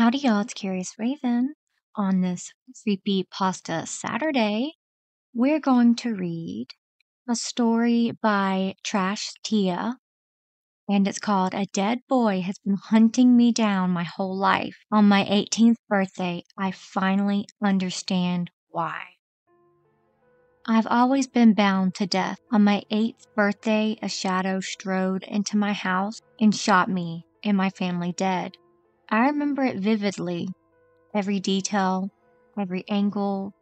Howdy, y'all, it's Curious Raven. On this Creepypasta Saturday, we're going to read a story by Trash Tia, and it's called A Dead Boy Has Been Hunting Me Down My Whole Life. On my 18th birthday, I finally understand why. I've always been bound to death. On my 8th birthday, a shadow strode into my house and shot me and my family dead. I remember it vividly. Every detail, every angle,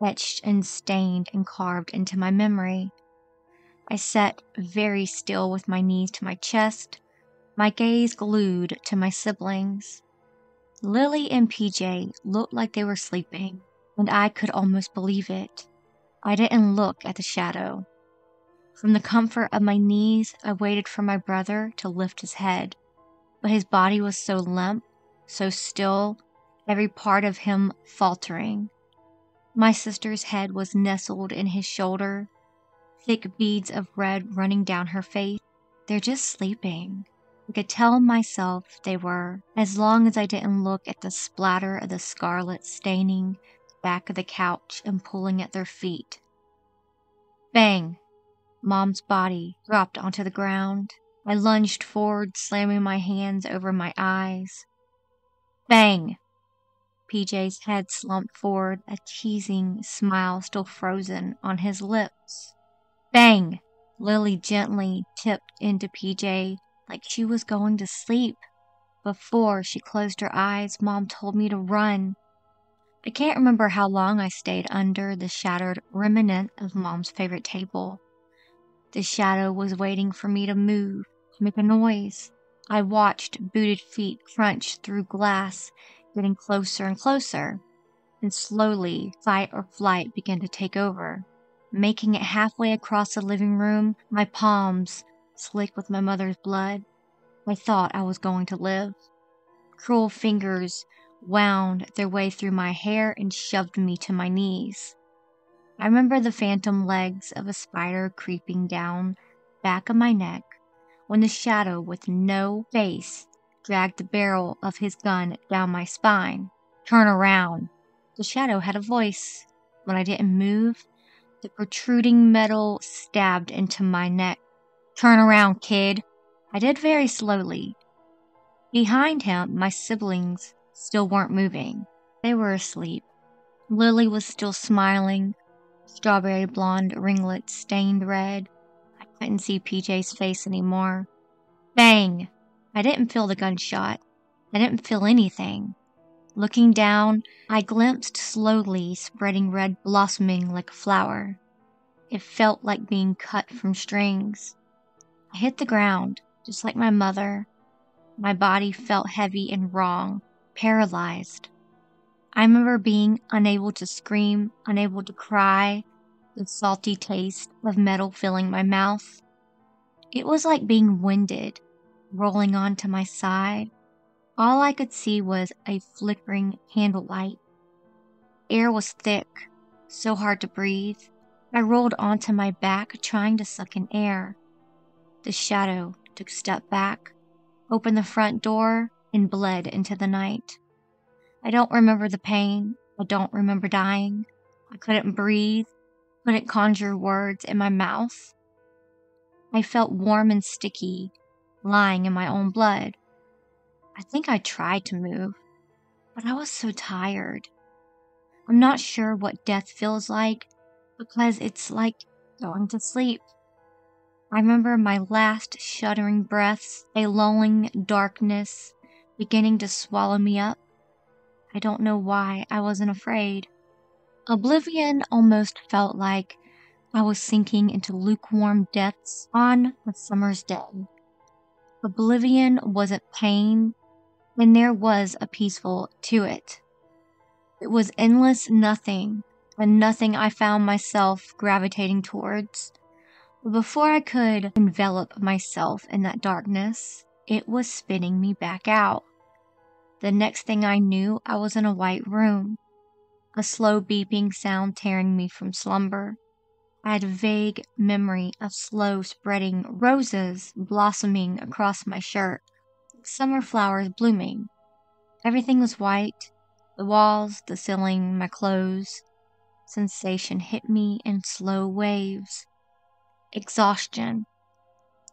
etched and stained and carved into my memory. I sat very still with my knees to my chest, my gaze glued to my siblings. Lily and PJ looked like they were sleeping, and I could almost believe it. I didn't look at the shadow. From the comfort of my knees, I waited for my brother to lift his head, but his body was so limp, so still, every part of him faltering. My sister's head was nestled in his shoulder, thick beads of red running down her face. They're just sleeping. I could tell myself they were, as long as I didn't look at the splatter of the scarlet staining the back of the couch and pulling at their feet. Bang! Mom's body dropped onto the ground. I lunged forward, slamming my hands over my eyes. Bang! PJ's head slumped forward, a teasing smile still frozen on his lips. Bang! Lily gently tipped into PJ like she was going to sleep. Before she closed her eyes, Mom told me to run. I can't remember how long I stayed under the shattered remnant of Mom's favorite table. The shadow was waiting for me to move, to make a noise. I watched booted feet crunch through glass, getting closer and closer, and slowly, fight or flight began to take over. Making it halfway across the living room, my palms slick with my mother's blood, I thought I was going to live. Cruel fingers wound their way through my hair and shoved me to my knees. I remember the phantom legs of a spider creeping down the back of my neck when the shadow with no face dragged the barrel of his gun down my spine. Turn around. The shadow had a voice. When I didn't move, the protruding metal stabbed into my neck. Turn around, kid. I did very slowly. Behind him, my siblings still weren't moving. They were asleep. Lily was still smiling, strawberry blonde ringlets stained red. I couldn't see PJ's face anymore. Bang! I didn't feel the gunshot. I didn't feel anything. Looking down, I glimpsed slowly spreading red blossoming like a flower. It felt like being cut from strings. I hit the ground, just like my mother. My body felt heavy and wrong, paralyzed. I remember being unable to scream, unable to cry, the salty taste of metal filling my mouth. It was like being winded, rolling onto my side. All I could see was a flickering candlelight. Air was thick, so hard to breathe. I rolled onto my back, trying to suck in air. The shadow took a step back, opened the front door, and bled into the night. I don't remember the pain. I don't remember dying. I couldn't breathe, couldn't conjure words in my mouth. I felt warm and sticky, lying in my own blood. I think I tried to move, but I was so tired. I'm not sure what death feels like, because it's like going to sleep. I remember my last shuddering breaths, a lulling darkness beginning to swallow me up. I don't know why I wasn't afraid. Oblivion almost felt like I was sinking into lukewarm depths on a summer's day. Oblivion wasn't pain, and there was a peaceful to it. It was endless nothing, and nothing I found myself gravitating towards. But before I could envelop myself in that darkness, it was spitting me back out. The next thing I knew, I was in a white room, a slow beeping sound tearing me from slumber. I had a vague memory of slow spreading roses blossoming across my shirt, summer flowers blooming. Everything was white. The walls, the ceiling, my clothes. Sensation hit me in slow waves. Exhaustion.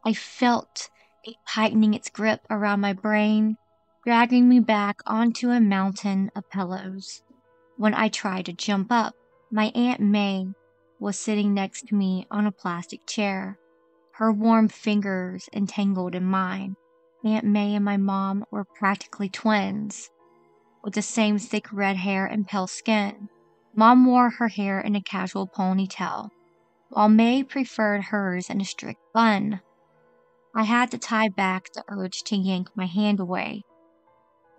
I felt it tightening its grip around my brain, dragging me back onto a mountain of pillows. When I tried to jump up, my Aunt May was sitting next to me on a plastic chair, her warm fingers entangled in mine. Aunt May and my mom were practically twins, with the same thick red hair and pale skin. Mom wore her hair in a casual ponytail, while May preferred hers in a strict bun. I had to tie back the urge to yank my hand away.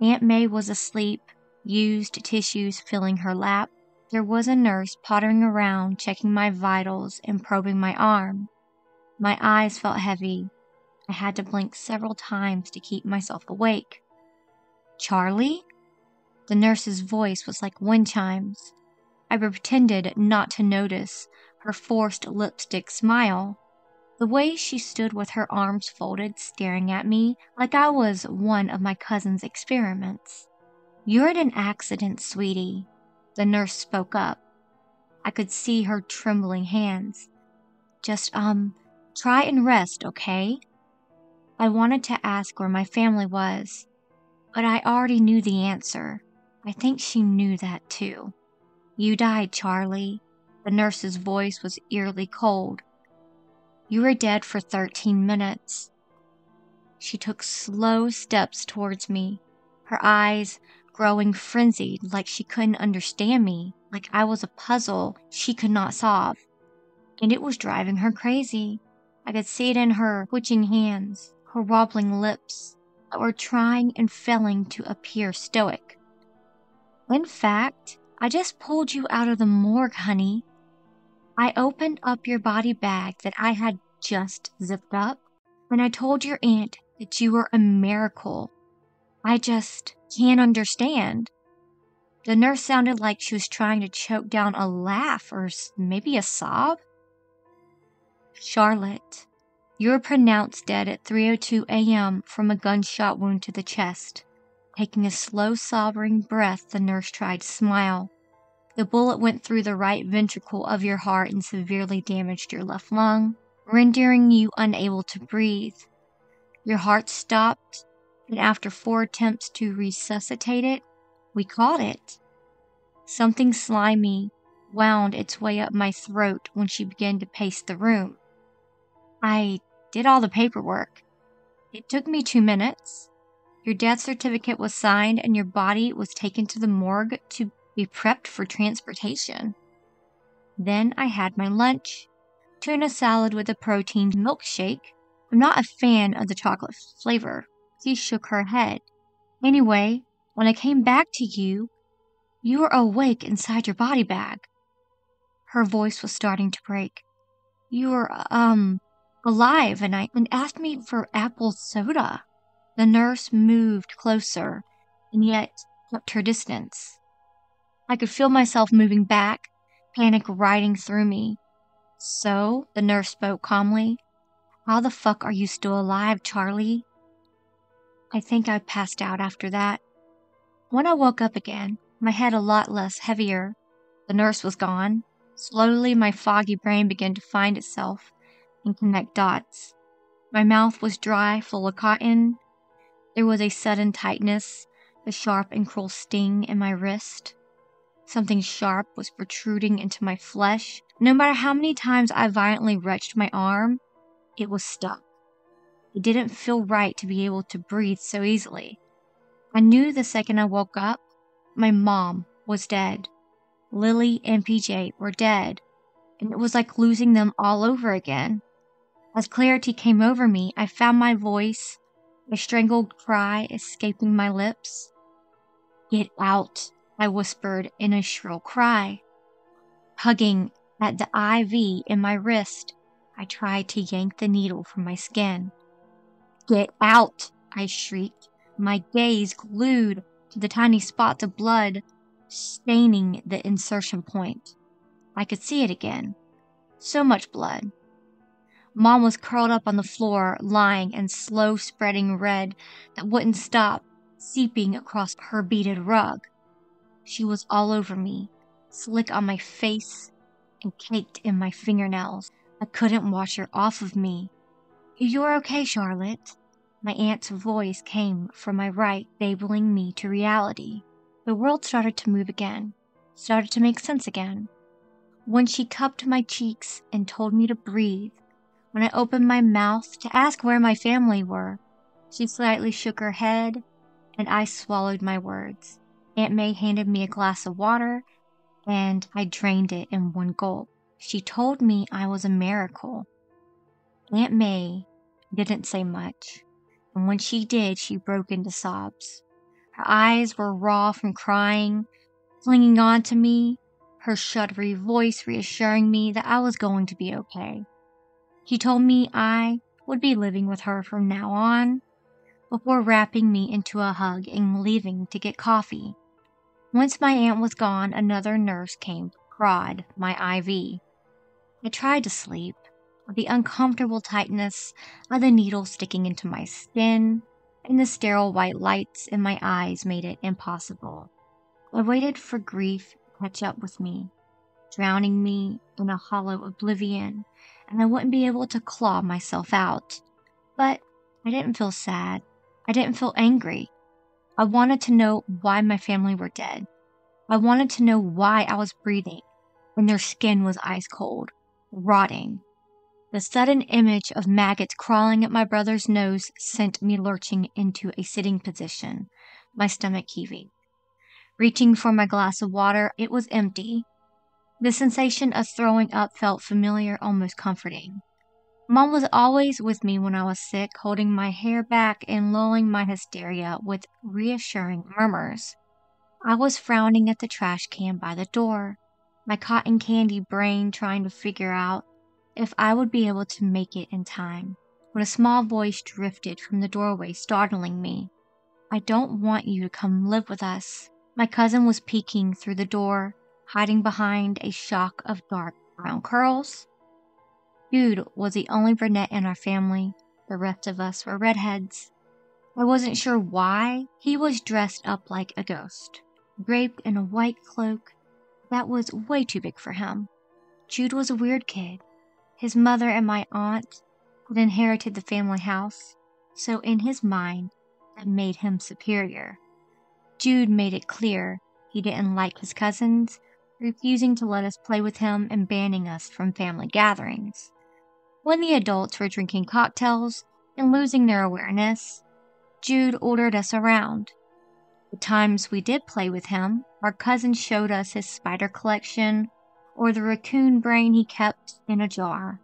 Aunt May was asleep, used tissues filling her lap. There was a nurse pottering around, checking my vitals and probing my arm. My eyes felt heavy. I had to blink several times to keep myself awake. "Charlie?" The nurse's voice was like wind chimes. I pretended not to notice her forced lipstick smile. The way she stood with her arms folded, staring at me like I was one of my cousin's experiments. "You're in an accident, sweetie." The nurse spoke up. I could see her trembling hands. "Just, try and rest, okay?" I wanted to ask where my family was, but I already knew the answer. I think she knew that too. "You died, Charlie." The nurse's voice was eerily cold. "You were dead for 13 minutes. She took slow steps towards me, her eyes growing frenzied like she couldn't understand me, like I was a puzzle she could not solve. And it was driving her crazy. I could see it in her twitching hands, her wobbling lips that were trying and failing to appear stoic. "In fact, I just pulled you out of the morgue, honey. I opened up your body bag that I had just zipped up, and I told your aunt that you were a miracle. I just can't understand." The nurse sounded like she was trying to choke down a laugh or maybe a sob. "Charlotte, you were pronounced dead at 3:02 a.m. from a gunshot wound to the chest." Taking a slow, sobbing breath, the nurse tried to smile. "The bullet went through the right ventricle of your heart and severely damaged your left lung, rendering you unable to breathe. Your heart stopped, and after 4 attempts to resuscitate it, we caught it." Something slimy wound its way up my throat when she began to pace the room. "I did all the paperwork. It took me 2 minutes. Your death certificate was signed and your body was taken to the morgue to be prepped for transportation. Then I had my lunch, tuna salad with a protein milkshake. I'm not a fan of the chocolate flavor." She shook her head. "Anyway, when I came back to you, you were awake inside your body bag." Her voice was starting to break. "You were, alive and asked me for apple soda." The nurse moved closer and yet kept her distance. I could feel myself moving back, panic riding through me. "So," the nurse spoke calmly, "how the fuck are you still alive, Charlie?" I think I passed out after that. When I woke up again, my head a lot less heavier. The nurse was gone. Slowly, my foggy brain began to find itself and connect dots. My mouth was dry, full of cotton. There was a sudden tightness, a sharp and cruel sting in my wrist. Something sharp was protruding into my flesh. No matter how many times I violently wrenched my arm, it was stuck. It didn't feel right to be able to breathe so easily. I knew the second I woke up, my mom was dead. Lily and PJ were dead, and it was like losing them all over again. As clarity came over me, I found my voice, a strangled cry escaping my lips. "Get out," I whispered in a shrill cry. Tugging at the IV in my wrist, I tried to yank the needle from my skin. "Get out," I shrieked, my gaze glued to the tiny spots of blood staining the insertion point. I could see it again. So much blood. Mom was curled up on the floor, lying in slow spreading red that wouldn't stop. seeping across her beaded rug. She was all over me, slick on my face and caked in my fingernails. I couldn't wash her off of me. "You're okay, Charlotte." My aunt's voice came from my right, enabling me to reality. The world started to move again, started to make sense again. When she cupped my cheeks and told me to breathe, when I opened my mouth to ask where my family were, she slightly shook her head, and I swallowed my words. Aunt May handed me a glass of water, and I drained it in one gulp. She told me I was a miracle. Aunt May didn't say much, and when she did, she broke into sobs. Her eyes were raw from crying, clinging on to me, her shuddery voice reassuring me that I was going to be okay. She told me I would be living with her from now on, before wrapping me into a hug and leaving to get coffee. Once my aunt was gone, another nurse came to prod my IV. I tried to sleep, but the uncomfortable tightness of the needle sticking into my skin and the sterile white lights in my eyes made it impossible. I waited for grief to catch up with me, drowning me in a hollow oblivion, and I wouldn't be able to claw myself out. But I didn't feel sad. I didn't feel angry. I wanted to know why my family were dead. I wanted to know why I was breathing when their skin was ice cold, rotting. The sudden image of maggots crawling at my brother's nose sent me lurching into a sitting position, my stomach heaving. Reaching for my glass of water, it was empty. The sensation of throwing up felt familiar, almost comforting. Mom was always with me when I was sick, holding my hair back and lulling my hysteria with reassuring murmurs. I was frowning at the trash can by the door, my cotton candy brain trying to figure out if I would be able to make it in time, when a small voice drifted from the doorway, startling me. "I don't want you to come live with us." My cousin was peeking through the door, hiding behind a shock of dark brown curls. Jude was the only brunette in our family. The rest of us were redheads. I wasn't sure why. He was dressed up like a ghost, draped in a white cloak that was way too big for him. Jude was a weird kid. His mother and my aunt had inherited the family house, so in his mind, that made him superior. Jude made it clear he didn't like his cousins, refusing to let us play with him and banning us from family gatherings. When the adults were drinking cocktails and losing their awareness, Jude ordered us around. The times we did play with him, our cousin showed us his spider collection or the raccoon brain he kept in a jar.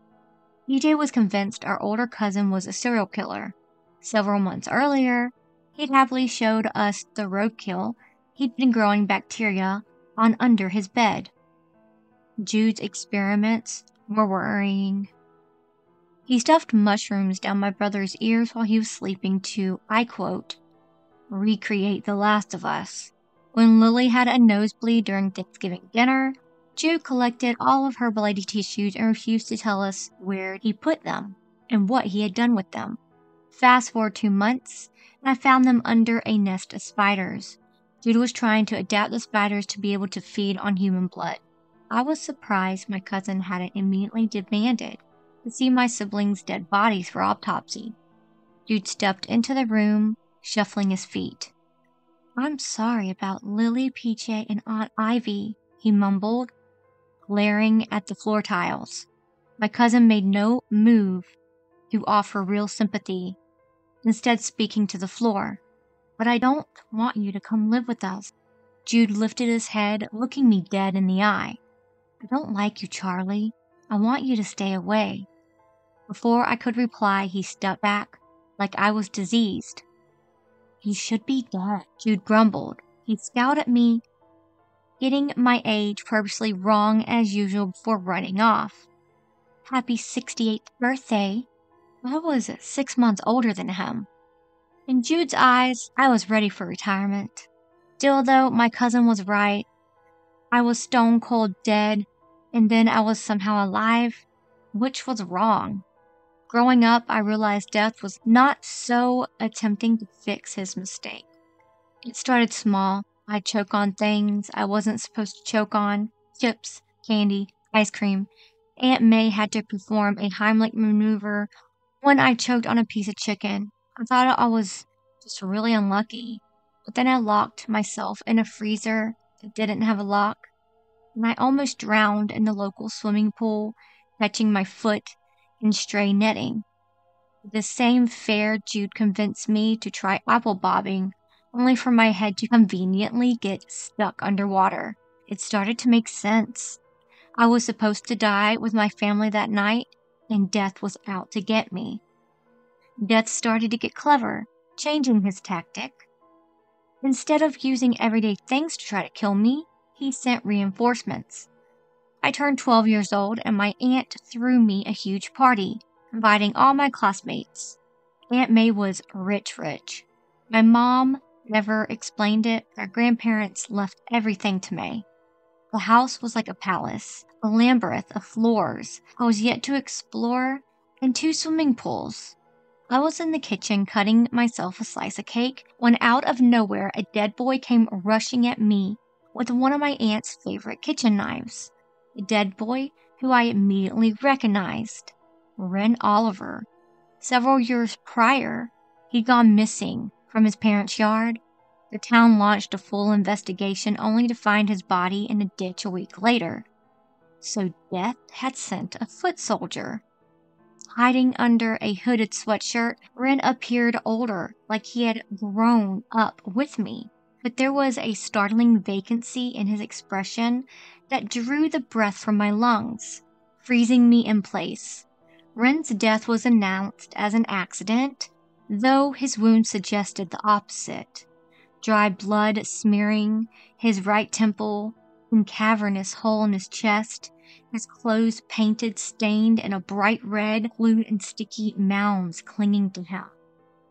DJ was convinced our older cousin was a serial killer. Several months earlier, he'd happily showed us the roadkill he'd been growing bacteria on under his bed. Jude's experiments were worrying. He stuffed mushrooms down my brother's ears while he was sleeping to, I quote, "recreate The Last of Us." When Lily had a nosebleed during Thanksgiving dinner, Jude collected all of her bloody tissues and refused to tell us where he put them and what he had done with them. Fast forward 2 months, and I found them under a nest of spiders. Jude was trying to adapt the spiders to be able to feed on human blood. I was surprised my cousin hadn't immediately demanded to see my siblings' dead bodies for autopsy. Jude stepped into the room, shuffling his feet. "I'm sorry about Lily, PJ, and Aunt Ivy," he mumbled, glaring at the floor tiles. My cousin made no move to offer real sympathy, instead speaking to the floor. "But I don't want you to come live with us." Jude lifted his head, looking me dead in the eye. "I don't like you, Charlie. I want you to stay away." Before I could reply, he stepped back, like I was diseased. "You should be dead," Jude grumbled. He scowled at me, getting my age purposely wrong as usual before running off. "Happy 68th birthday." I was 6 months older than him. In Jude's eyes, I was ready for retirement. Still, though, my cousin was right. I was stone cold dead, and then I was somehow alive, which was wrong. Growing up, I realized death was not so attempting to fix his mistake. It started small. I'd choke on things I wasn't supposed to choke on. Chips, candy, ice cream. Aunt May had to perform a Heimlich maneuver when I choked on a piece of chicken. I thought I was just really unlucky. But then I locked myself in a freezer that didn't have a lock, and I almost drowned in the local swimming pool, catching my foot in stray netting. The same fair Jude convinced me to try apple bobbing, only for my head to conveniently get stuck underwater. It started to make sense. I was supposed to die with my family that night, and Death was out to get me. Death started to get clever, changing his tactic. Instead of using everyday things to try to kill me, he sent reinforcements. I turned 12 years old, and my aunt threw me a huge party, inviting all my classmates. Aunt May was rich. My mom never explained it, but our grandparents left everything to May. The house was like a palace, a labyrinth of floors I was yet to explore, and 2 swimming pools. I was in the kitchen cutting myself a slice of cake when out of nowhere a dead boy came rushing at me with one of my aunt's favorite kitchen knives. A dead boy who I immediately recognized. Ren Oliver. Several years prior, he'd gone missing from his parents' yard. The town launched a full investigation only to find his body in a ditch a week later. So Death had sent a foot soldier. Hiding under a hooded sweatshirt, Ren appeared older, like he had grown up with me. But there was a startling vacancy in his expression that drew the breath from my lungs, freezing me in place. Ren's death was announced as an accident, though his wound suggested the opposite. Dry blood smearing his right temple, and cavernous hole in his chest, his clothes painted, stained, and a bright red, glued and sticky mounds clinging to him.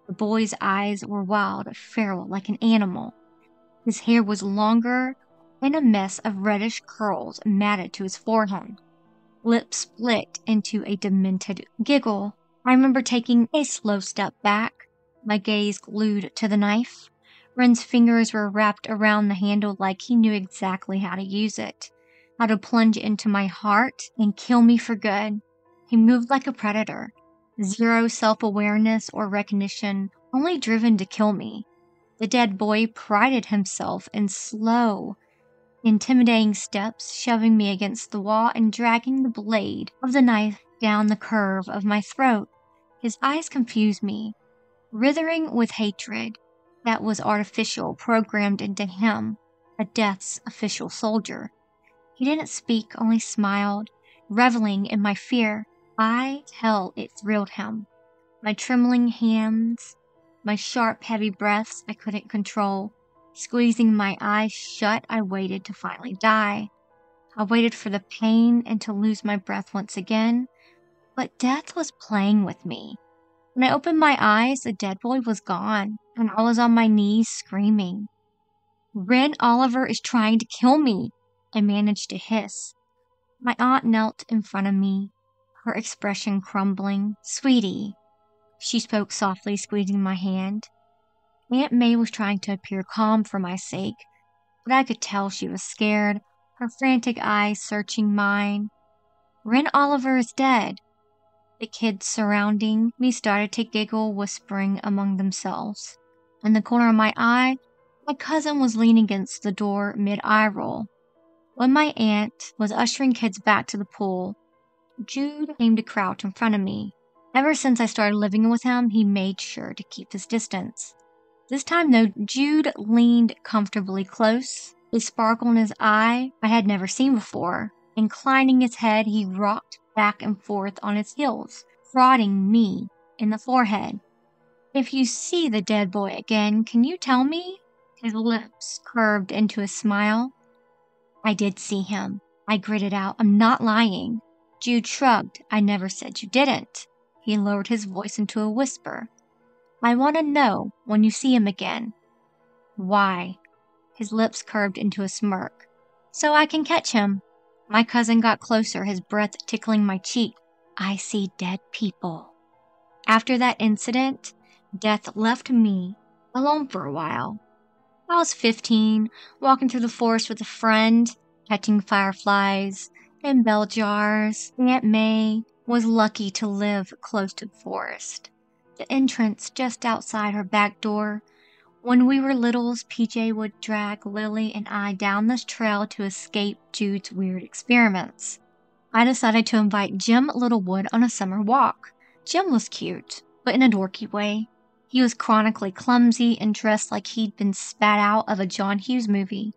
The boy's eyes were wild, feral, like an animal. His hair was longer, and a mess of reddish curls matted to his forehead. Lips split into a demented giggle. I remember taking a slow step back, my gaze glued to the knife. Ren's fingers were wrapped around the handle like he knew exactly how to use it, how to plunge into my heart and kill me for good. He moved like a predator, zero self-awareness or recognition, only driven to kill me. The dead boy prided himself in slow, intimidating steps, shoving me against the wall and dragging the blade of the knife down the curve of my throat. His eyes confused me, writhing with hatred that was artificial, programmed into him, a Death's official soldier. He didn't speak, only smiled, reveling in my fear. I tell it thrilled him. My trembling hands, my sharp, heavy breaths I couldn't control. Squeezing my eyes shut, I waited to finally die. I waited for the pain and to lose my breath once again. But Death was playing with me. When I opened my eyes, the dead boy was gone, and I was on my knees screaming. Ren Oliver is trying to kill me, I managed to hiss. My aunt knelt in front of me, her expression crumbling. Sweetie, she spoke softly, squeezing my hand. Aunt May was trying to appear calm for my sake, but I could tell she was scared, her frantic eyes searching mine. Ren Oliver is dead. The kids surrounding me started to giggle, whispering among themselves. In the corner of my eye, my cousin was leaning against the door mid-eye roll. When my aunt was ushering kids back to the pool, Jude came to crouch in front of me. Ever since I started living with him, he made sure to keep his distance. This time, though, Jude leaned comfortably close, a sparkle in his eye I had never seen before. Inclining his head, he rocked back and forth on his heels, prodding me in the forehead. If you see the dead boy again, can you tell me? His lips curved into a smile. I did see him. I gritted out. I'm not lying. Jude shrugged. I never said you didn't. He lowered his voice into a whisper. I want to know when you see him again. Why? His lips curved into a smirk. So I can catch him. My cousin got closer, his breath tickling my cheek. I see dead people. After that incident, Death left me alone for a while. I was 15, walking through the forest with a friend, catching fireflies and bell jars. Aunt May was lucky to live close to the forest, the entrance just outside her back door. When we were littles, PJ would drag Lily and I down this trail to escape Jude's weird experiments. I decided to invite Jim Littlewood on a summer walk. Jim was cute, but in a dorky way. He was chronically clumsy and dressed like he'd been spat out of a John Hughes movie.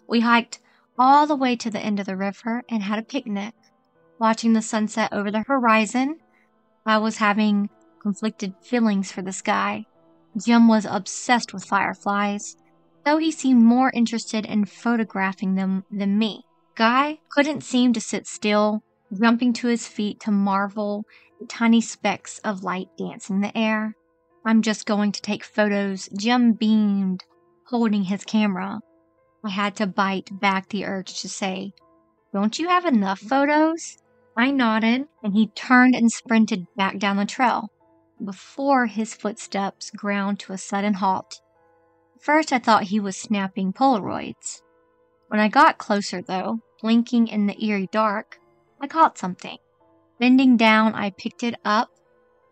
We hiked all the way to the end of the river and had a picnic. Watching the sunset over the horizon, I was having conflicted feelings for this guy. Jim was obsessed with fireflies, though he seemed more interested in photographing them than me. Guy couldn't seem to sit still, jumping to his feet to marvel at tiny specks of light dancing in the air. I'm just going to take photos, Jim beamed, holding his camera. I had to bite back the urge to say, "Don't you have enough photos?" I nodded, and he turned and sprinted back down the trail, before his footsteps ground to a sudden halt. First I thought he was snapping Polaroids. When I got closer, though, blinking in the eerie dark, I caught something. Bending down, I picked it up,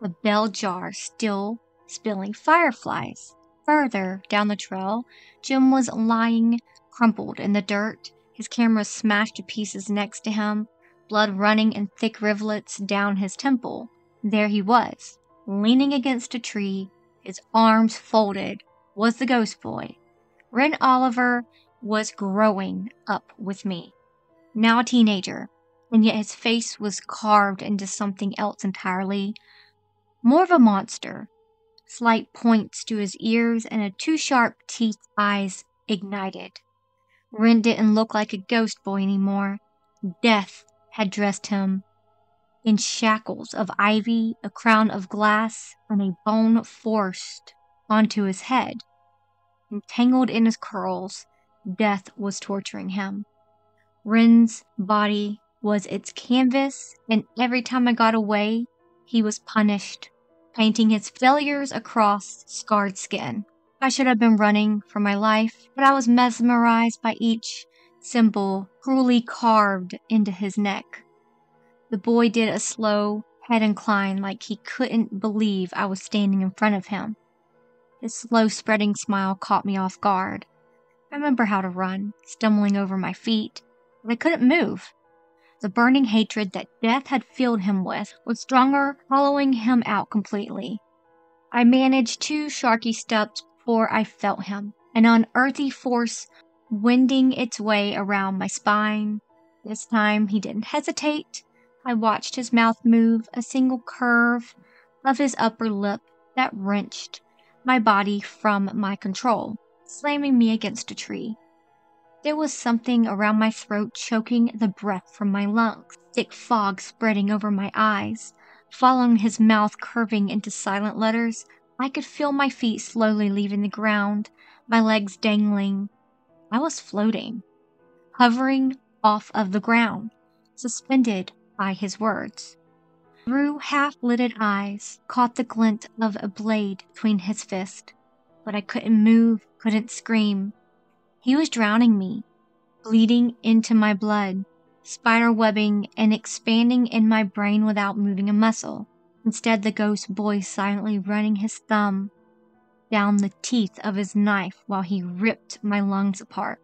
the bell jar still spilling fireflies. Further down the trail, Jim was lying crumpled in the dirt, his camera smashed to pieces next to him, blood running in thick rivulets down his temple. There he was, leaning against a tree, his arms folded, was the ghost boy. Ren Oliver was growing up with me, now a teenager, and yet his face was carved into something else entirely. More of a monster. Slight points to his ears and a two sharp teeth eyes ignited. Ren didn't look like a ghost boy anymore. Death had dressed him in shackles of ivy, a crown of glass, and a bone forced onto his head. Entangled in his curls, death was torturing him. Ren's body was its canvas, and every time I got away, he was punished, painting his failures across scarred skin. I should have been running for my life, but I was mesmerized by each symbol cruelly carved into his neck. The boy did a slow head incline like he couldn't believe I was standing in front of him. His slow spreading smile caught me off guard. I remember how to run, stumbling over my feet, but I couldn't move. The burning hatred that death had filled him with was stronger, hollowing him out completely. I managed 2 sharky steps before I felt him, an unearthly force winding its way around my spine. This time he didn't hesitate. I watched his mouth move, a single curve of his upper lip that wrenched my body from my control, slamming me against a tree. There was something around my throat choking the breath from my lungs, thick fog spreading over my eyes. Following his mouth curving into silent letters, I could feel my feet slowly leaving the ground, my legs dangling. I was floating, hovering off of the ground, suspended by his words. Through half-lidded eyes, caught the glint of a blade between his fists, but I couldn't move, couldn't scream. He was drowning me, bleeding into my blood, spider webbing and expanding in my brain without moving a muscle. Instead, the ghost boy silently running his thumb down the teeth of his knife while he ripped my lungs apart.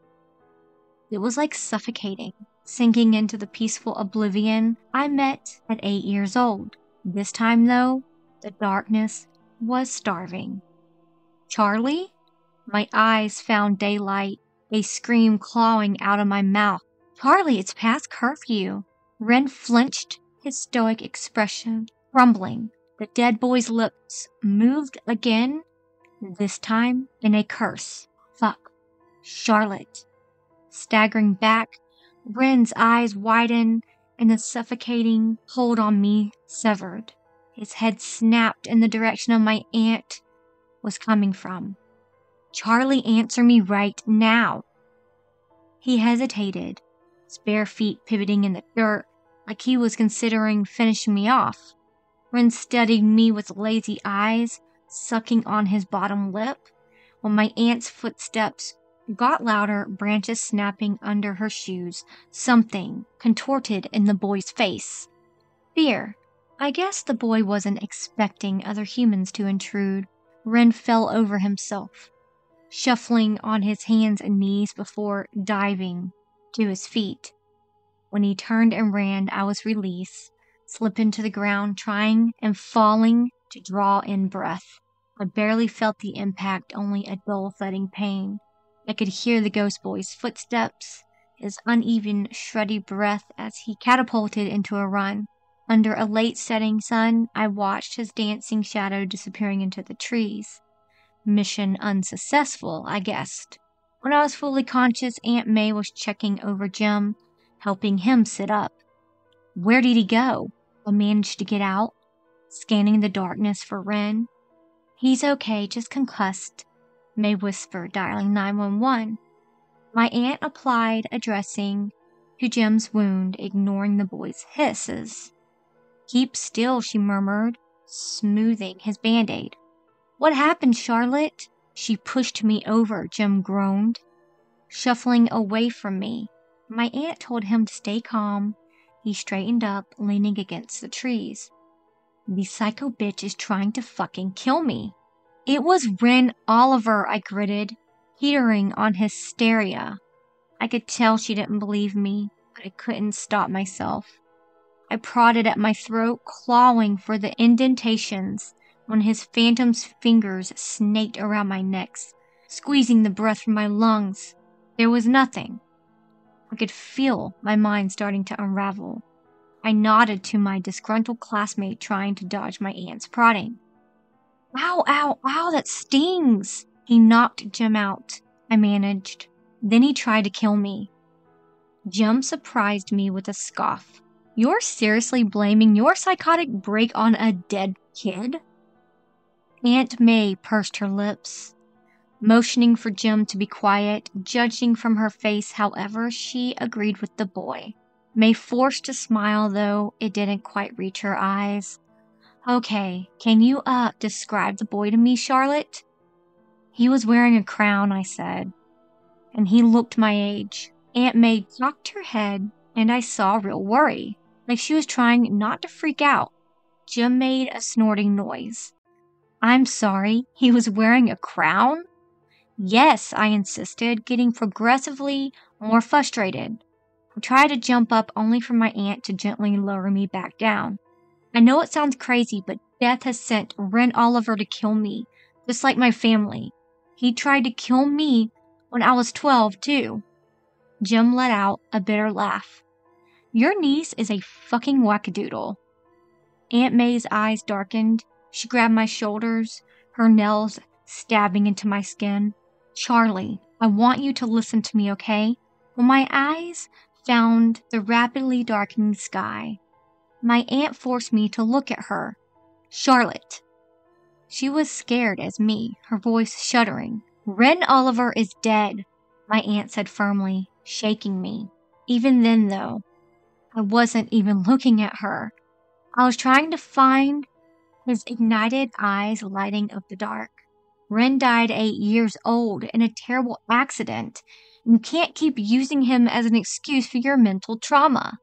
It was like suffocating, sinking into the peaceful oblivion I met at 8 years old. This time, though, the darkness was starving. "Charlie?" My eyes found daylight, a scream clawing out of my mouth. "Charlie, it's past curfew." Ren flinched, his stoic expression crumbling. The dead boy's lips moved again, this time in a curse. "Fuck. Charlotte." Staggering back, Ren's eyes widened and the suffocating hold on me severed. His head snapped in the direction of my aunt was coming from. "Charlie, answer me right now." He hesitated, his bare feet pivoting in the dirt like he was considering finishing me off. Ren studied me with lazy eyes, sucking on his bottom lip. when my aunt's footsteps got louder, branches snapping under her shoes. Something contorted in the boy's face. Fear. I guess the boy wasn't expecting other humans to intrude. Ren fell over himself, shuffling on his hands and knees before diving to his feet. When he turned and ran, I was released, slipping to the ground, trying and falling to draw in breath. I barely felt the impact, only a dull thudding pain. I could hear the ghost boy's footsteps, his uneven, shreddy breath as he catapulted into a run. Under a late-setting sun, I watched his dancing shadow disappearing into the trees. Mission unsuccessful, I guessed. When I was fully conscious, Aunt May was checking over Jim, helping him sit up. Where did he go? I managed to get out, scanning the darkness for Ren. He's okay, just concussed, May whispered, dialing 911. My aunt applied a dressing to Jim's wound, ignoring the boy's hisses. Keep still, she murmured, smoothing his band-aid. What happened, Charlotte? She pushed me over, Jim groaned, shuffling away from me. My aunt told him to stay calm. He straightened up, leaning against the trees. The psycho bitch is trying to fucking kill me. It was Ren Oliver, I gritted, teetering on hysteria. I could tell she didn't believe me, but I couldn't stop myself. I prodded at my throat, clawing for the indentations, when his phantom's fingers snaked around my neck, squeezing the breath from my lungs. There was nothing. I could feel my mind starting to unravel. I nodded to my disgruntled classmate, trying to dodge my aunt's prodding. Ow, ow, ow, that stings! He knocked Jim out, I managed. Then he tried to kill me. Jim surprised me with a scoff. You're seriously blaming your psychotic break on a dead kid? Aunt May pursed her lips, motioning for Jim to be quiet. Judging from her face, however, she agreed with the boy. May forced a smile, though it didn't quite reach her eyes. Okay, can you, describe the boy to me, Charlotte? He was wearing a crown, I said, and he looked my age. Aunt May cocked her head, and I saw real worry, like she was trying not to freak out. Jim made a snorting noise. I'm sorry, he was wearing a crown? Yes, I insisted, getting progressively more frustrated. I tried to jump up, only for my aunt to gently lower me back down. I know it sounds crazy, but death has sent Ren Oliver to kill me, just like my family. He tried to kill me when I was 12, too. Jim let out a bitter laugh. Your niece is a fucking wackadoodle. Aunt May's eyes darkened. She grabbed my shoulders, her nails stabbing into my skin. Charlie, I want you to listen to me, okay? When my eyes found the rapidly darkening sky, my aunt forced me to look at her. Charlotte. She was scared as me, her voice shuddering. Ren Oliver is dead, my aunt said firmly, shaking me. Even then, though, I wasn't even looking at her. I was trying to find his ignited eyes lighting up the dark. Ren died 8 years old in a terrible accident. You can't keep using him as an excuse for your mental trauma.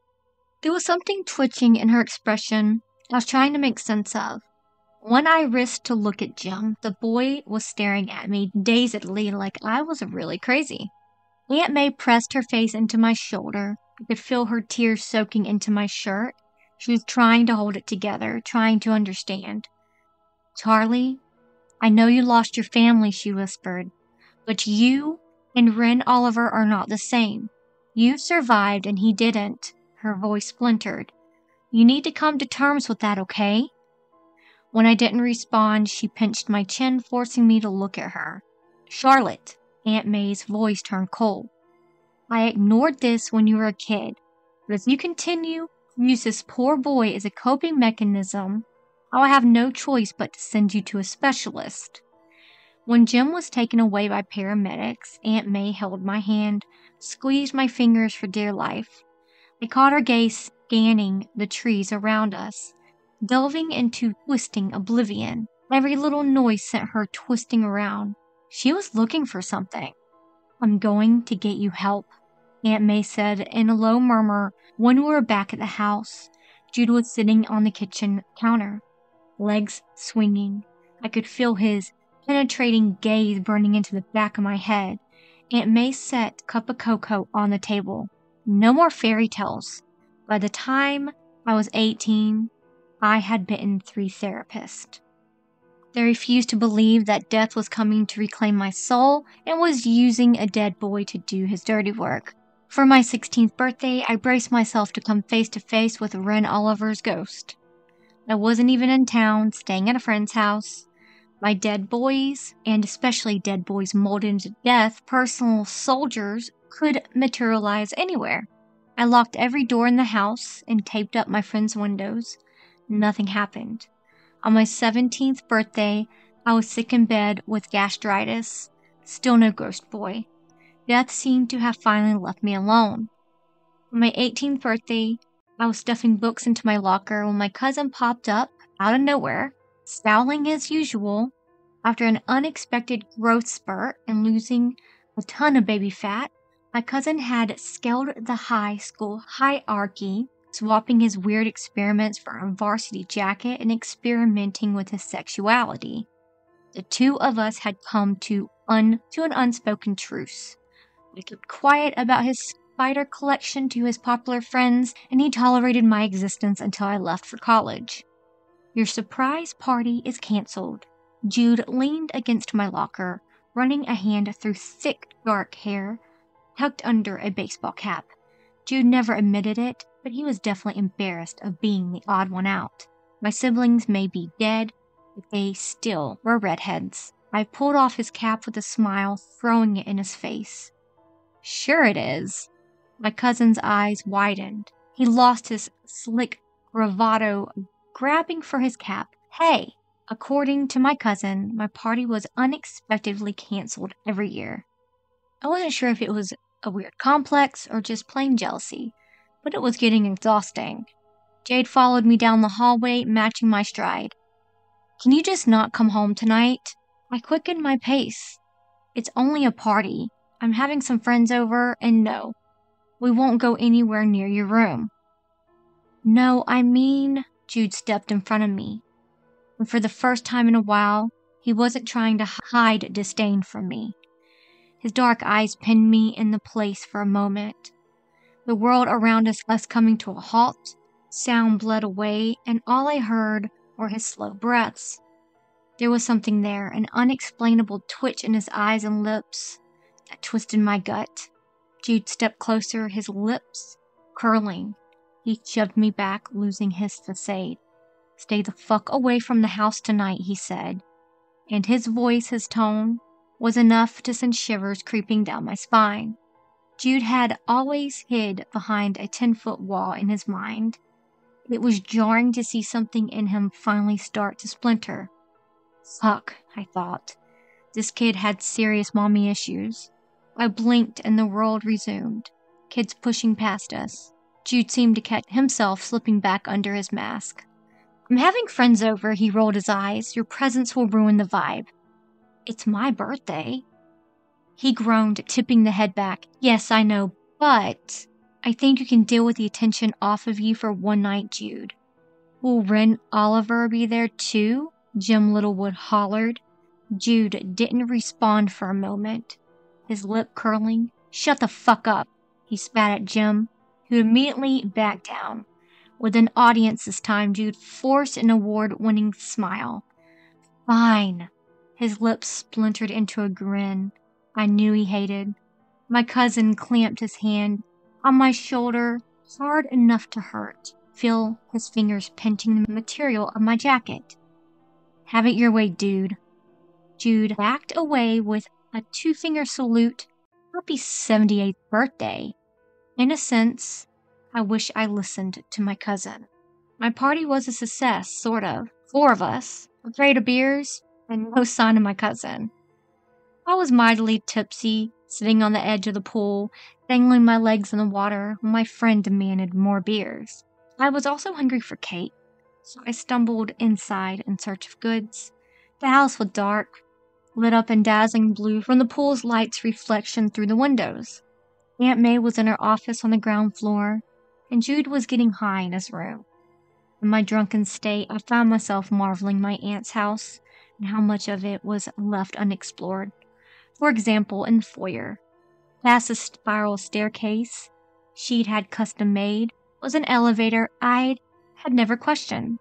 There was something twitching in her expression I was trying to make sense of. When I risked to look at Jim, the boy was staring at me dazedly like I was really crazy. Aunt May pressed her face into my shoulder. I could feel her tears soaking into my shirt. She was trying to hold it together, trying to understand. Charlie, I know you lost your family, she whispered, but you and Ren Oliver are not the same. You survived and he didn't. Her voice splintered. You need to come to terms with that, okay? When I didn't respond, she pinched my chin, forcing me to look at her. Charlotte, Aunt May's voice turned cold. I ignored this when you were a kid, but if you continue to use this poor boy as a coping mechanism, I will have no choice but to send you to a specialist. When Jim was taken away by paramedics, Aunt May held my hand, squeezed my fingers for dear life. I caught her gaze scanning the trees around us, delving into twisting oblivion. Every little noise sent her twisting around. She was looking for something. I'm going to get you help, Aunt May said in a low murmur when we were back at the house. Jude was sitting on the kitchen counter, legs swinging. I could feel his penetrating gaze burning into the back of my head. Aunt May set a cup of cocoa on the table. No more fairy tales. By the time I was 18, I had bitten 3 therapists. They refused to believe that death was coming to reclaim my soul and was using a dead boy to do his dirty work. For my 16th birthday, I braced myself to come face to face with Ren Oliver's ghost. I wasn't even in town, staying at a friend's house. My dead boys, and especially dead boys molded into death, personal soldiers, could materialize anywhere. I locked every door in the house and taped up my friends' windows. Nothing happened. On my 17th birthday, I was sick in bed with gastritis. Still no ghost boy. Death seemed to have finally left me alone. On my 18th birthday, I was stuffing books into my locker when my cousin popped up out of nowhere, scowling as usual. After an unexpected growth spurt and losing a ton of baby fat, my cousin had scaled the high school hierarchy, swapping his weird experiments for a varsity jacket and experimenting with his sexuality. The two of us had come to an unspoken truce. We kept quiet about his spider collection to his popular friends, and he tolerated my existence until I left for college. Your surprise party is canceled. Jude leaned against my locker, running a hand through thick, dark hair, tucked under a baseball cap. Jude never admitted it, but he was definitely embarrassed of being the odd one out. My siblings may be dead, but they still were redheads. I pulled off his cap with a smile, throwing it in his face. Sure it is. My cousin's eyes widened. He lost his slick bravado, grabbing for his cap. Hey! According to my cousin, my party was unexpectedly canceled every year. I wasn't sure if it was a weird complex or just plain jealousy, but it was getting exhausting. Jade followed me down the hallway, matching my stride. Can you just not come home tonight? I quickened my pace. It's only a party. I'm having some friends over, and no, we won't go anywhere near your room. No, I mean, Jude stepped in front of me. And for the first time in a while, he wasn't trying to hide disdain from me. His dark eyes pinned me in the place for a moment. The world around us coming to a halt, sound bled away, and all I heard were his slow breaths. There was something there, an unexplainable twitch in his eyes and lips that twisted my gut. Jude stepped closer, his lips curling. He shoved me back, losing his facade. Stay the fuck away from the house tonight, he said, and his voice, his tone, was enough to send shivers creeping down my spine. Jude had always hid behind a 10-foot wall in his mind. It was jarring to see something in him finally start to splinter. Fuck, I thought. This kid had serious mommy issues. I blinked and the world resumed. Kids pushing past us. Jude seemed to catch himself slipping back under his mask. I'm having friends over, he rolled his eyes. Your presence will ruin the vibe. It's my birthday. He groaned, tipping the head back. Yes, I know, but I think you can deal with the attention off of you for one night, Jude. Will Ren Oliver be there too? Jim Littlewood hollered. Jude didn't respond for a moment, his lip curling. Shut the fuck up, he spat at Jim, who immediately backed down. With an audience this time, Jude forced an award-winning smile. Fine. His lips splintered into a grin I knew he hated. My cousin clamped his hand on my shoulder hard enough to hurt. Feel his fingers pinching the material of my jacket. Have it your way, dude. Jude backed away with a 2-finger salute. Happy 78th birthday. In a sense, I wish I listened to my cousin. My party was a success, sort of. 4 of us, a crate of beers, and no sign of my cousin. I was mightily tipsy, sitting on the edge of the pool, dangling my legs in the water when my friend demanded more beers. I was also hungry for cake, so I stumbled inside in search of goods. The house was dark. lit up in dazzling blue from the pool's lights reflection through the windows. Aunt May was in her office on the ground floor, and Jude was getting high in his room. In my drunken state, I found myself marveling my aunt's house and how much of it was left unexplored. For example, in the foyer, past the spiral staircase she'd had custom made, was an elevator I had never questioned.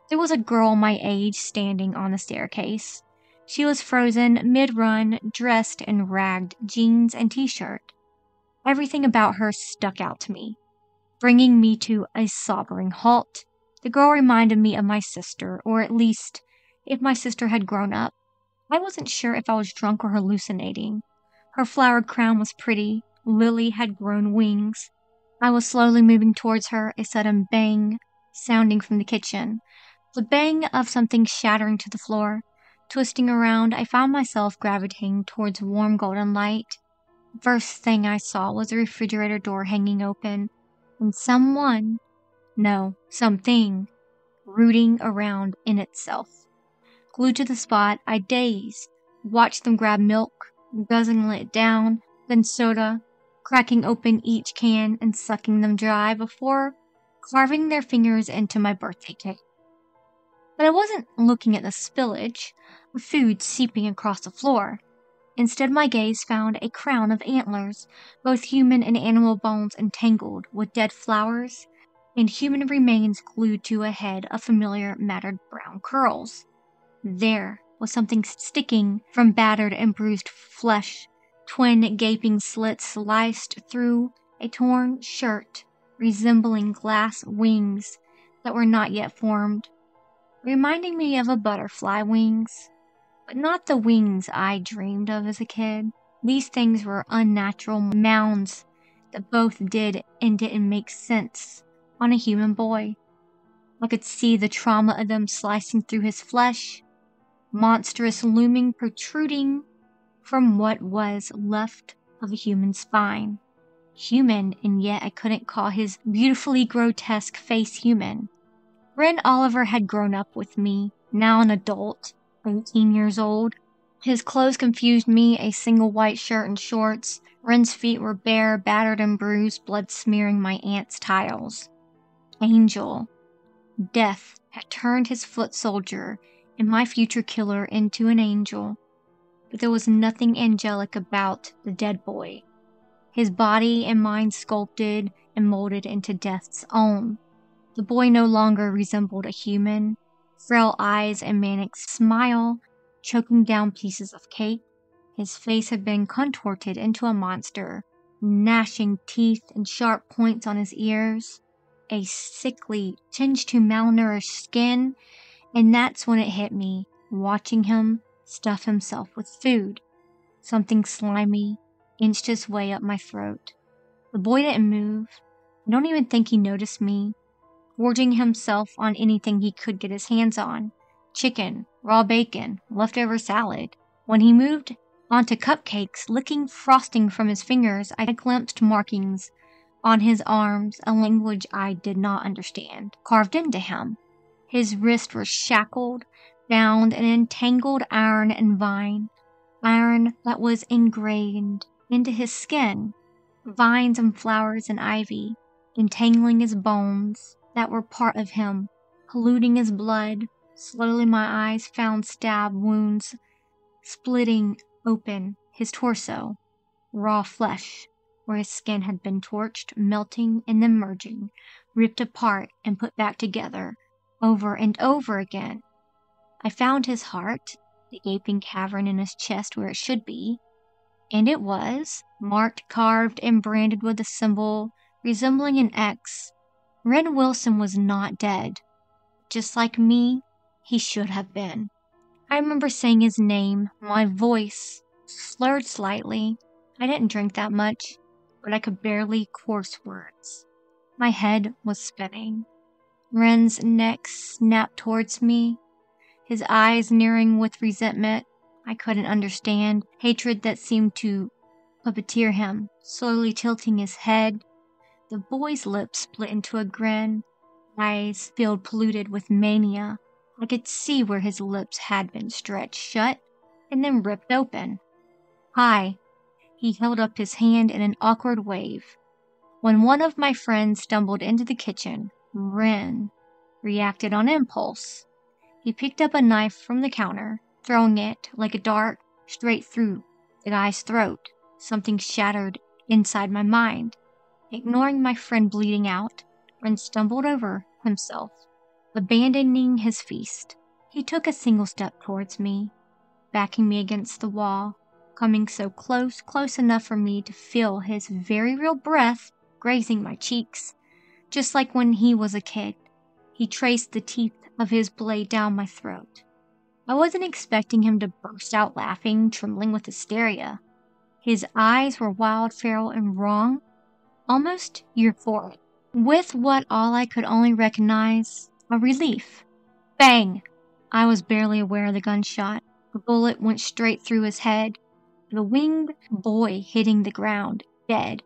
There was a girl my age standing on the staircase. She was frozen mid-run, dressed in ragged jeans and t-shirt. Everything about her stuck out to me, bringing me to a sobering halt. The girl reminded me of my sister, or at least, if my sister had grown up. I wasn't sure if I was drunk or hallucinating. Her flowered crown was pretty. Lily had grown wings. I was slowly moving towards her, a sudden bang sounding from the kitchen. The bang of something shattering to the floor. Twisting around, I found myself gravitating towards warm golden light. The first thing I saw was the refrigerator door hanging open, and something, rooting around in itself. Glued to the spot, I dazed, watched them grab milk, guzzling it down, then soda, cracking open each can and sucking them dry before carving their fingers into my birthday cake. But I wasn't looking at the spillage of food seeping across the floor. Instead, my gaze found a crown of antlers, both human and animal bones entangled with dead flowers, and human remains glued to a head of familiar matted brown curls. There was something sticking from battered and bruised flesh, twin gaping slits sliced through a torn shirt, resembling glass wings that were not yet formed, reminding me of a butterfly wings. But not the wings I dreamed of as a kid. These things were unnatural mounds that both did and didn't make sense on a human boy. I could see the trauma of them slicing through his flesh, monstrous looming, protruding from what was left of a human spine. Human, and yet I couldn't call his beautifully grotesque face human. Ren Oliver had grown up with me, now an adult, 18 years old. His clothes confused me, a single white shirt and shorts. Ren's feet were bare, battered and bruised, blood smearing my aunt's tiles. Angel. Death had turned his foot soldier and my future killer into an angel. But there was nothing angelic about the dead boy. His body and mind sculpted and molded into death's own. The boy no longer resembled a human. Frail eyes and manic smile, choking down pieces of cake. His face had been contorted into a monster, gnashing teeth and sharp points on his ears, a sickly tinge to malnourished skin, and that's when it hit me, watching him stuff himself with food. Something slimy inched his way up my throat. The boy didn't move. I don't even think he noticed me, gorging himself on anything he could get his hands on. Chicken, raw bacon, leftover salad. When he moved onto cupcakes, licking frosting from his fingers, I glimpsed markings on his arms, a language I did not understand, carved into him. His wrists were shackled, bound in entangled iron and vine, iron that was ingrained into his skin, vines and flowers and ivy, entangling his bones that were part of him, polluting his blood. Slowly my eyes found stab wounds, splitting open his torso, raw flesh, where his skin had been torched, melting and then merging, ripped apart and put back together, over and over again. I found his heart, the gaping cavern in his chest where it should be, and it was, marked, carved, and branded with a symbol resembling an X. Ren Wilson was not dead. Just like me, he should have been. I remember saying his name, my voice slurred slightly. I didn't drink that much, but I could barely coarse words. My head was spinning. Ren's neck snapped towards me, his eyes narrowing with resentment I couldn't understand, hatred that seemed to puppeteer him, slowly tilting his head. The boy's lips split into a grin, eyes filled polluted with mania. I could see where his lips had been stretched shut, and then ripped open. Hi. He held up his hand in an awkward wave. When one of my friends stumbled into the kitchen, Ren reacted on impulse. He picked up a knife from the counter, throwing it like a dart straight through the guy's throat. Something shattered inside my mind. Ignoring my friend bleeding out, Ren stumbled over himself, abandoning his feast. He took a single step towards me, backing me against the wall, coming so close enough for me to feel his very real breath grazing my cheeks. Just like when he was a kid, he traced the teeth of his blade down my throat. I wasn't expecting him to burst out laughing, trembling with hysteria. His eyes were wild, feral, and wrong, almost euphoric, with what all I could only recognize, a relief. Bang! I was barely aware of the gunshot. The bullet went straight through his head, the winged boy hitting the ground, dead.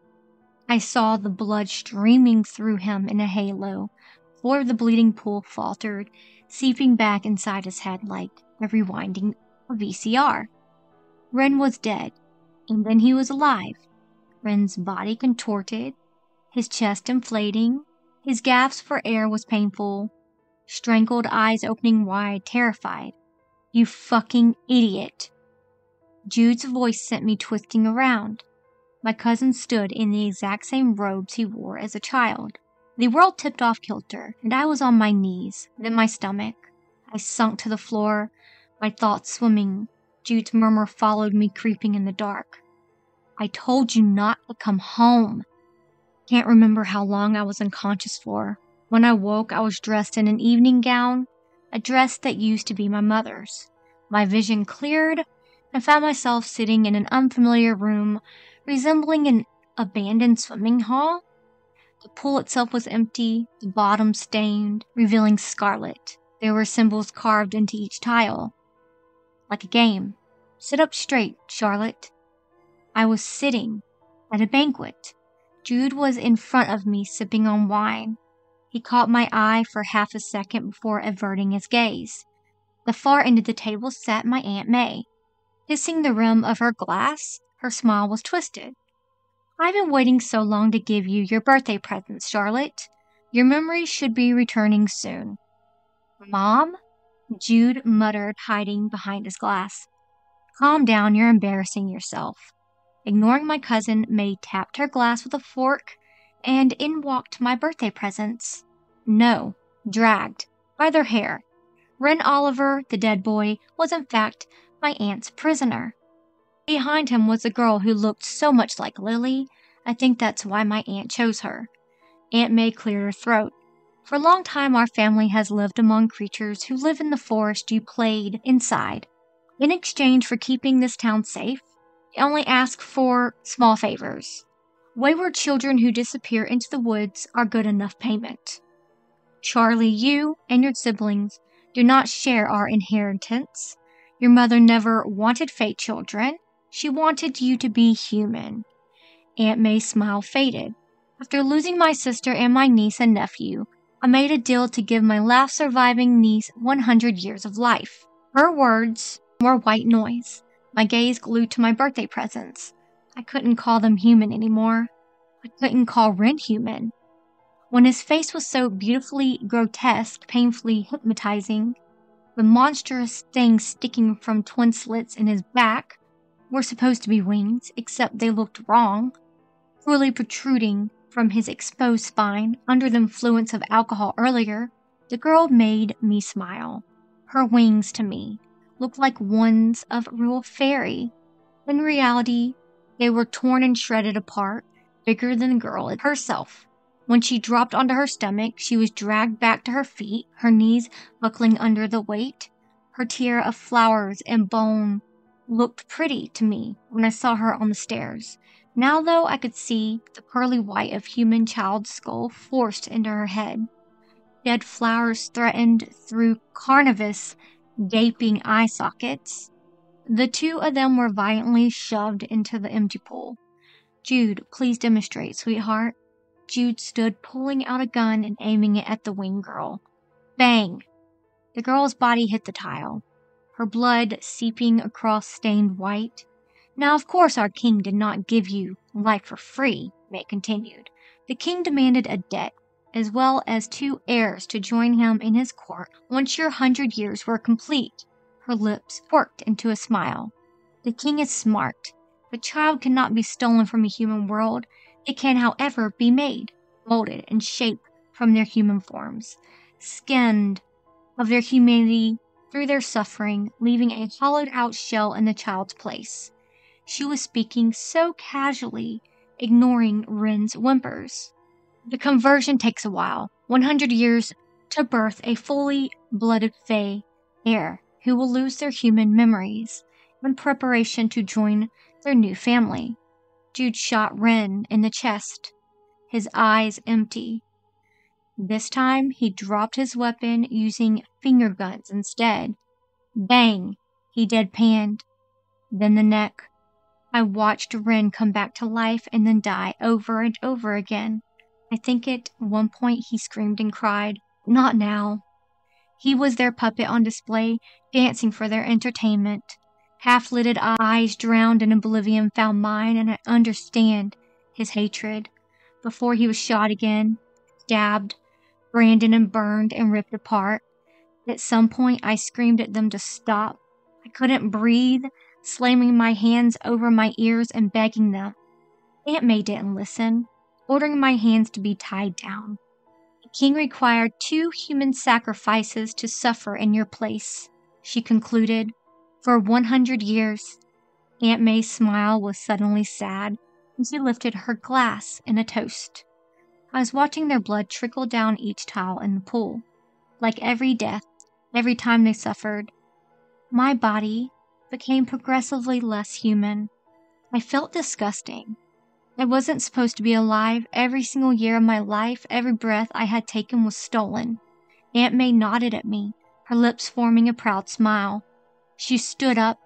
I saw the blood streaming through him in a halo, before the bleeding pool faltered, seeping back inside his head like a rewinding a VCR. Ren was dead, and then he was alive. Ren's body contorted, his chest inflating, his gasp for air was painful, strangled eyes opening wide, terrified. You fucking idiot. Jude's voice sent me twisting around. My cousin stood in the exact same robes he wore as a child. The world tipped off kilter, and I was on my knees, then my stomach. I sunk to the floor, my thoughts swimming. Jude's murmur followed me, creeping in the dark. I told you not to come home. Can't remember how long I was unconscious for. When I woke, I was dressed in an evening gown, a dress that used to be my mother's. My vision cleared, and found myself sitting in an unfamiliar room resembling an abandoned swimming hall. The pool itself was empty, the bottom stained, revealing scarlet. There were symbols carved into each tile. Like a game. Sit up straight, Charlotte. I was sitting at a banquet. Jude was in front of me, sipping on wine. He caught my eye for half a second before averting his gaze. The far end of the table sat my Aunt May. Kissing the rim of her glass, her smile was twisted. I've been waiting so long to give you your birthday presents, Charlotte. Your memory should be returning soon. Mom? Jude muttered, hiding behind his glass. Calm down, you're embarrassing yourself. Ignoring my cousin, May tapped her glass with a fork, and in walked my birthday presents. No, dragged by their hair. Ren Oliver, the dead boy, was in fact my aunt's prisoner. Behind him was a girl who looked so much like Lily. I think that's why my aunt chose her. Aunt May cleared her throat. For a long time, our family has lived among creatures who live in the forest you played inside. In exchange for keeping this town safe, they only ask for small favors. Wayward children who disappear into the woods are good enough payment. Charlie, you and your siblings do not share our inheritance. Your mother never wanted fate children. She wanted you to be human. Aunt May's smile faded. After losing my sister and my niece and nephew, I made a deal to give my last surviving niece 100 years of life. Her words were white noise, my gaze glued to my birthday presents. I couldn't call them human anymore. I couldn't call Ren human. When his face was so beautifully grotesque, painfully hypnotizing, the monstrous things sticking from twin slits in his back were supposed to be wings, except they looked wrong, cruelly protruding from his exposed spine under the influence of alcohol earlier. The girl made me smile. Her wings, to me, looked like ones of a real fairy. In reality, they were torn and shredded apart, bigger than the girl herself. When she dropped onto her stomach, she was dragged back to her feet, her knees buckling under the weight. Her tier of flowers and bone looked pretty to me when I saw her on the stairs. Now, though, I could see the pearly white of human child's skull forced into her head. Dead flowers threatened through carnivorous, gaping eye sockets. The two of them were violently shoved into the empty pool. Jude, please demonstrate, sweetheart. Jude stood, pulling out a gun and aiming it at the winged girl. Bang! The girl's body hit the tile. her blood seeping across stained white. Now, of course, our king did not give you life for free, May continued. The king demanded a debt, as well as 2 heirs to join him in his court once your 100 years were complete. Her lips quirked into a smile. The king is smart. The child cannot be stolen from a human world. It can, however, be made, molded, and shaped from their human forms, skinned of their humanity through their suffering, leaving a hollowed-out shell in the child's place. She was speaking so casually, ignoring Ren's whimpers. The conversion takes a while, 100 years to birth a fully blooded Fae heir who will lose their human memories in preparation to join their new family. Jude shot Ren in the chest, his eyes empty. This time, he dropped his weapon using finger guns instead. Bang! He deadpanned. Then the neck. I watched Ren come back to life and then die over and over again. I think at one point he screamed and cried, "Not now." He was their puppet on display, dancing for their entertainment. Half-lidded eyes drowned in oblivion found mine, and I understand his hatred. Before he was shot again, stabbed, branded and burned and ripped apart. At some point, I screamed at them to stop. I couldn't breathe, slamming my hands over my ears and begging them. Aunt May didn't listen, ordering my hands to be tied down. The king required 2 human sacrifices to suffer in your place, she concluded. For 100 years. Aunt May's smile was suddenly sad, and she lifted her glass in a toast. I was watching their blood trickle down each tile in the pool. Like every death, every time they suffered, my body became progressively less human. I felt disgusting. I wasn't supposed to be alive. Every single year of my life, every breath I had taken was stolen. Aunt May nodded at me, her lips forming a proud smile. She stood up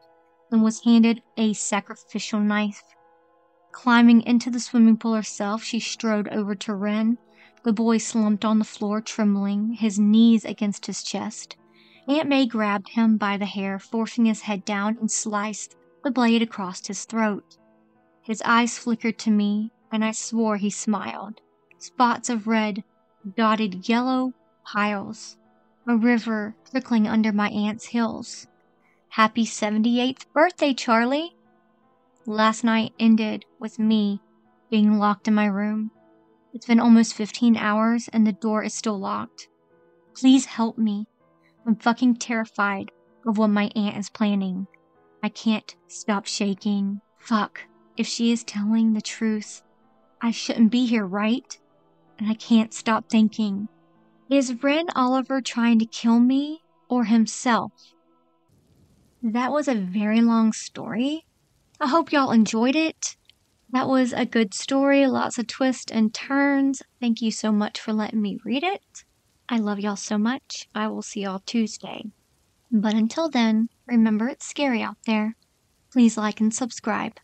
and was handed a sacrificial knife. Climbing into the swimming pool herself, she strode over to Ren. The boy slumped on the floor, trembling, his knees against his chest. Aunt May grabbed him by the hair, forcing his head down, and sliced the blade across his throat. His eyes flickered to me, and I swore he smiled. Spots of red dotted yellow piles, a river trickling under my aunt's heels. Happy 78th birthday, Charlie! Last night ended with me being locked in my room. It's been almost 15 hours and the door is still locked. Please help me. I'm fucking terrified of what my aunt is planning. I can't stop shaking. Fuck. If she is telling the truth, I shouldn't be here, right? And I can't stop thinking, is Ren Oliver trying to kill me or himself? That was a very long story. I hope y'all enjoyed it. That was a good story, lots of twists and turns. Thank you so much for letting me read it. I love y'all so much. I will see y'all Tuesday. But until then, remember it's scary out there. Please like and subscribe.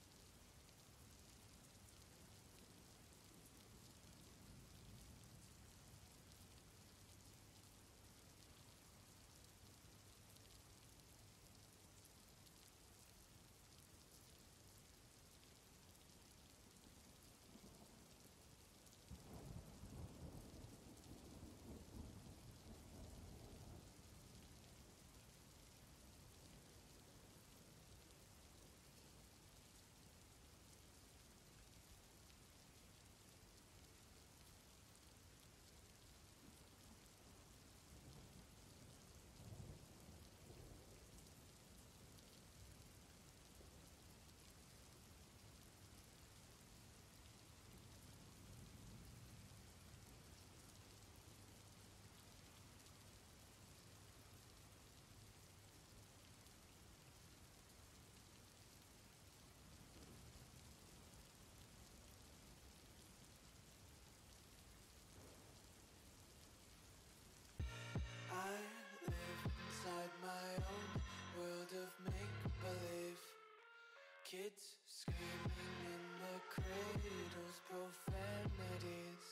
Kids screaming in the cradles, profanities.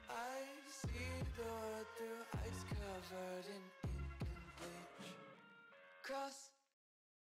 I see the world through ice covered in ink and bleach. across